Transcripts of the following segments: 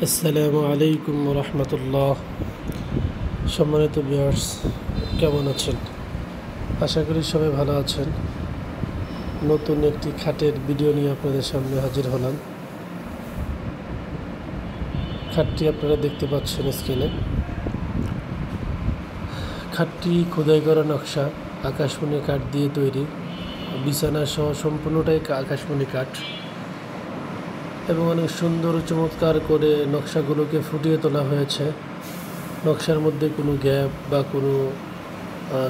আসসালামু আলাইকুম রহমতুল্লাহ। সম্মানিত ভিউয়ার্স, কেমন আছেন? আশা করি সবাই ভালো আছেন। নতুন একটি খাটের ভিডিও নিয়ে আপনাদের সামনে হাজির হলাম। খাটটি আপনারা দেখতে পাচ্ছেন স্ক্রিনে। খাটটি খোদাই করা নকশা, আকাশমণি কাঠ দিয়ে তৈরি। বিছানা সহ সম্পূর্ণটাই আকাশমণি কাঠ এবং অনেক সুন্দর চমৎকার করে নকশাগুলোকে ফুটিয়ে তোলা হয়েছে। নকশার মধ্যে কোনো গ্যাপ বা কোনো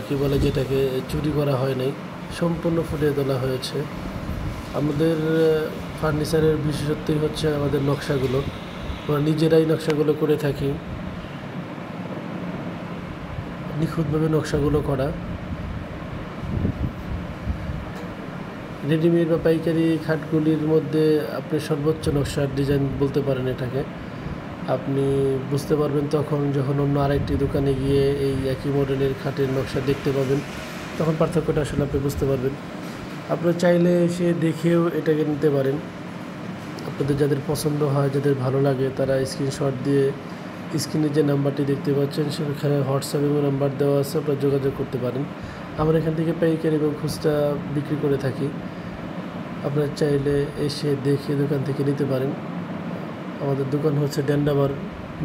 কি বলে যেটাকে চুরি করা হয় নাই, সম্পূর্ণ ফুটিয়ে তোলা হয়েছে। আমাদের ফার্নিচারের বিশেষত্বই হচ্ছে আমাদের নকশাগুলো। আমরা নিজেরাই নকশাগুলো করে থাকি, নিখুঁতভাবে নকশাগুলো করা। রেডিমেড বা পাইকারি খাটগুলির মধ্যে আপনি সর্বোচ্চ নকশার ডিজাইন বলতে পারেন এটাকে। আপনি বুঝতে পারবেন তখন যখন অন্য আরেকটি দোকানে গিয়ে এই একই মডেলের খাটের নকশা দেখতে পাবেন, তখন পার্থক্যটা আসলে আপনি বুঝতে পারবেন। আপনারা চাইলে এসে দেখেও এটাকে নিতে পারেন। আপনাদের যাদের পছন্দ হয়, যাদের ভালো লাগে, তারা স্ক্রিনশট দিয়ে স্ক্রিনে যে নাম্বারটি দেখতে পাচ্ছেন সেখানে হোয়াটসঅ্যাপ এবং নাম্বার দেওয়া আছে, আপনারা যোগাযোগ করতে পারেন। আমরা এখান থেকে পাইকারি এবং খুচরা বিক্রি করে থাকি। আপনারা চাইলে এসে দেখে দোকান থেকে নিতে পারেন। আমাদের দোকান হচ্ছে ডেন্ডাবার,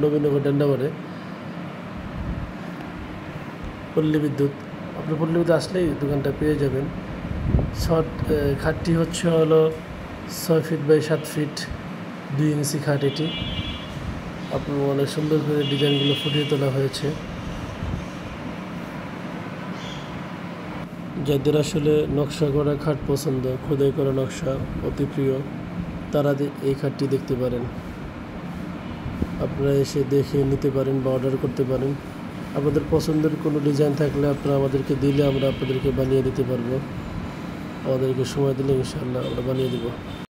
নবীনগর ডেন্ডাবারে, পল্লী বিদ্যুৎ। আপনি পল্লী বিদ্যুৎ আসলেই দোকানটা পেয়ে যাবেন। খাটটি হচ্ছে 6 ফিট বাই 7 ফিট 2 ইঞ্চি খাট। এটি আপনার অনেক সুন্দর করে ডিজাইনগুলো ফুটিয়ে তোলা হয়েছে। যাদের আসলে নকশা করা খাট পছন্দ, খোদাই করা নকশা অতি প্রিয়, তারা এই খাটটি দেখতে পারেন। আপনারা এসে দেখে নিতে পারেন বা অর্ডার করতে পারেন। আপনাদের পছন্দের কোনো ডিজাইন থাকলে আপনারা আমাদেরকে দিলে আমরা আপনাদেরকে বানিয়ে দিতে পারবো। আমাদেরকে সময় দিলে ইনশাআল্লাহ আমরা বানিয়ে দেবো।